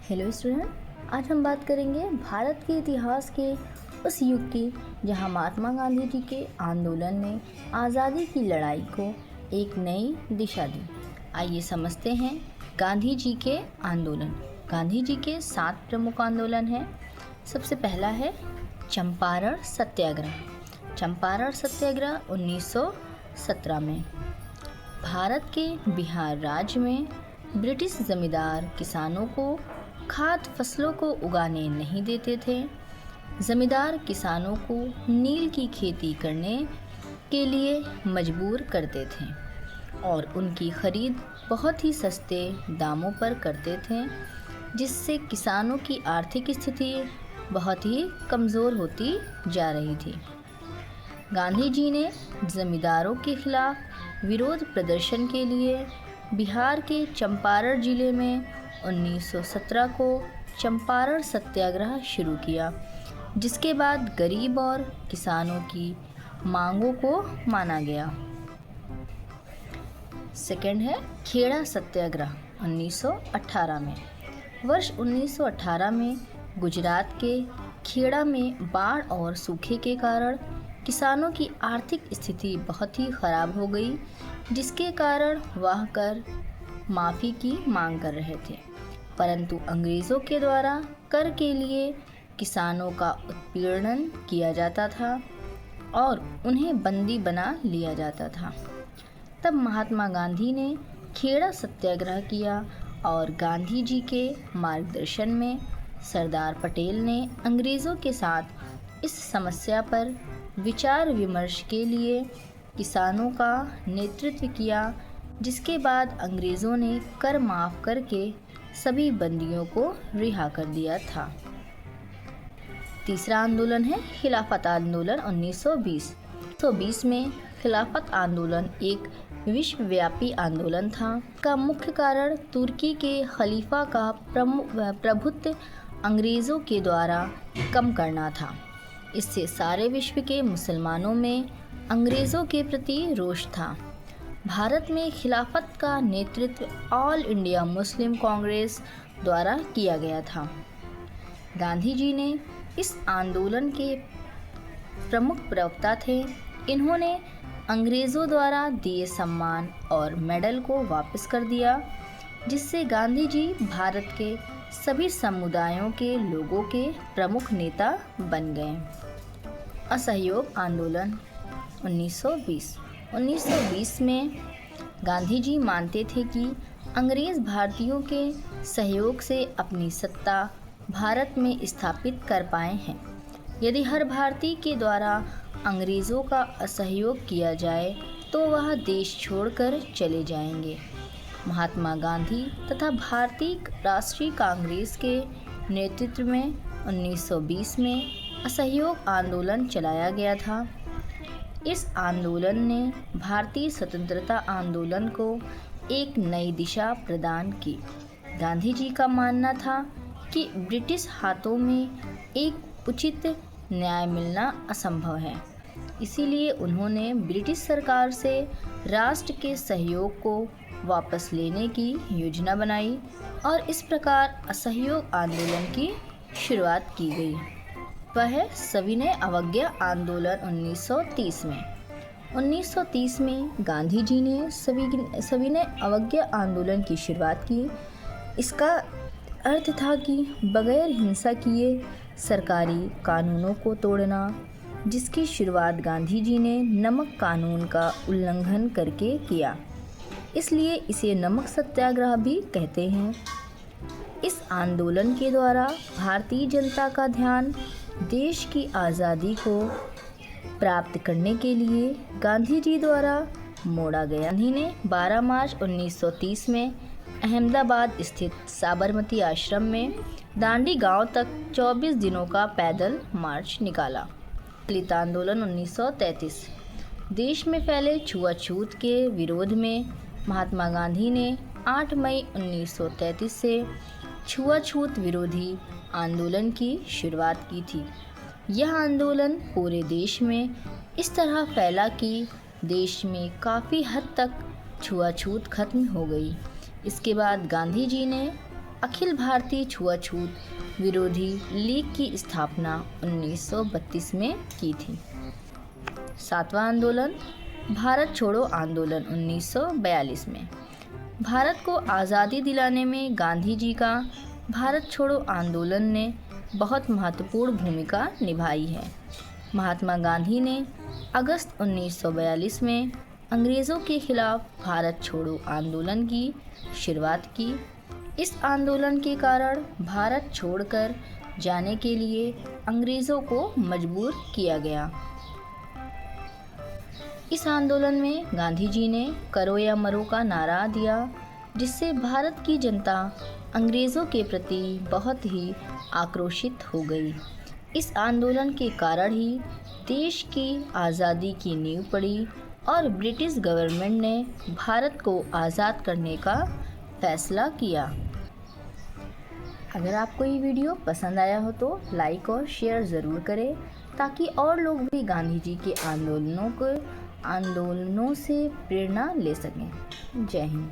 Hello student, आज हम बात करेंगे भारत के इतिहास के उस युग की जहां महात्मा गांधी जी के आंदोलन ने आज़ादी की लड़ाई को एक नई दिशा दी। आइए समझते हैं गांधी जी के आंदोलन। गांधी जी के 7 प्रमुख आंदोलन हैं। सबसे पहला है चंपारण सत्याग्रह। चंपारण सत्याग्रह 1917 में भारत के बिहार राज्य में ब्रिटिश जमींदार किसानों को खाद्य फसलों को उगाने नहीं देते थे। जमींदार किसानों को नील की खेती करने के लिए मजबूर करते थे और उनकी खरीद बहुत ही सस्ते दामों पर करते थे, जिससे किसानों की आर्थिक स्थिति बहुत ही कमज़ोर होती जा रही थी। गांधी जी ने जमींदारों के खिलाफ विरोध प्रदर्शन के लिए बिहार के चंपारण जिले में 1917 को चंपारण सत्याग्रह शुरू किया, जिसके बाद गरीब और किसानों की मांगों को माना गया। सेकंड है खेड़ा सत्याग्रह 1918 में। वर्ष 1918 में गुजरात के खेड़ा में बाढ़ और सूखे के कारण किसानों की आर्थिक स्थिति बहुत ही खराब हो गई, जिसके कारण वह कर माफ़ी की मांग कर रहे थे, परंतु अंग्रेज़ों के द्वारा कर के लिए किसानों का उत्पीड़न किया जाता था और उन्हें बंदी बना लिया जाता था। तब महात्मा गांधी ने खेड़ा सत्याग्रह किया और गांधी जी के मार्गदर्शन में सरदार पटेल ने अंग्रेज़ों के साथ इस समस्या पर विचार विमर्श के लिए किसानों का नेतृत्व किया, जिसके बाद अंग्रेज़ों ने कर माफ़ करके सभी बंदियों को रिहा कर दिया था। तीसरा आंदोलन है खिलाफत आंदोलन 1920। 1920 में खिलाफत आंदोलन एक विश्वव्यापी आंदोलन था। का मुख्य कारण तुर्की के खलीफा का प्रभुत्व अंग्रेज़ों के द्वारा कम करना था। इससे सारे विश्व के मुसलमानों में अंग्रेज़ों के प्रति रोष था। भारत में खिलाफत का नेतृत्व ऑल इंडिया मुस्लिम कांग्रेस द्वारा किया गया था। गांधी जी ने इस आंदोलन के प्रमुख प्रवक्ता थे। इन्होंने अंग्रेज़ों द्वारा दिए सम्मान और मेडल को वापस कर दिया, जिससे गांधी जी भारत के सभी समुदायों के लोगों के प्रमुख नेता बन गए। असहयोग आंदोलन 1920 में गांधी जी मानते थे कि अंग्रेज़ भारतीयों के सहयोग से अपनी सत्ता भारत में स्थापित कर पाए हैं। यदि हर भारतीय के द्वारा अंग्रेज़ों का असहयोग किया जाए तो वह देश छोड़कर चले जाएंगे। महात्मा गांधी तथा भारतीय राष्ट्रीय कांग्रेस के नेतृत्व में 1920 में असहयोग आंदोलन चलाया गया था। इस आंदोलन ने भारतीय स्वतंत्रता आंदोलन को एक नई दिशा प्रदान की। गांधी जी का मानना था कि ब्रिटिश हाथों में एक उचित न्याय मिलना असंभव है, इसीलिए उन्होंने ब्रिटिश सरकार से राष्ट्र के सहयोग को वापस लेने की योजना बनाई और इस प्रकार असहयोग आंदोलन की शुरुआत की गई। वह है सविनय अवज्ञा आंदोलन 1930 में। 1930 में गांधी जी ने सविनय अवज्ञा आंदोलन की शुरुआत की। इसका अर्थ था कि बगैर हिंसा किए सरकारी कानूनों को तोड़ना, जिसकी शुरुआत गांधी जी ने नमक कानून का उल्लंघन करके किया, इसलिए इसे नमक सत्याग्रह भी कहते हैं। इस आंदोलन के द्वारा भारतीय जनता का ध्यान देश की आज़ादी को प्राप्त करने के लिए गांधी जी द्वारा मोड़ा गया। गांधी ने 12 मार्च 1930 में अहमदाबाद स्थित साबरमती आश्रम में दांडी गांव तक 24 दिनों का पैदल मार्च निकाला। दलित आंदोलन 1933। देश में फैले छुआछूत के विरोध में महात्मा गांधी ने 8 मई 1933 से छुआछूत विरोधी आंदोलन की शुरुआत की थी। यह आंदोलन पूरे देश में इस तरह फैला कि देश में काफ़ी हद तक छुआछूत खत्म हो गई। इसके बाद गांधी जी ने अखिल भारतीय छुआछूत विरोधी लीग की स्थापना 1932 में की थी। 7वां आंदोलन भारत छोड़ो आंदोलन 1942 में। भारत को आज़ादी दिलाने में गांधी जी का भारत छोड़ो आंदोलन ने बहुत महत्वपूर्ण भूमिका निभाई है। महात्मा गांधी ने अगस्त 1942 में अंग्रेज़ों के खिलाफ भारत छोड़ो आंदोलन की शुरुआत की। इस आंदोलन के कारण भारत छोड़कर जाने के लिए अंग्रेज़ों को मजबूर किया गया। इस आंदोलन में गांधी जी ने करो या मरो का नारा दिया, जिससे भारत की जनता अंग्रेज़ों के प्रति बहुत ही आक्रोशित हो गई। इस आंदोलन के कारण ही देश की आज़ादी की नींव पड़ी और ब्रिटिश गवर्नमेंट ने भारत को आज़ाद करने का फैसला किया। अगर आपको ये वीडियो पसंद आया हो तो लाइक और शेयर ज़रूर करें, ताकि और लोग भी गांधी जी के आंदोलनों से प्रेरणा ले सकें। जय हिंद।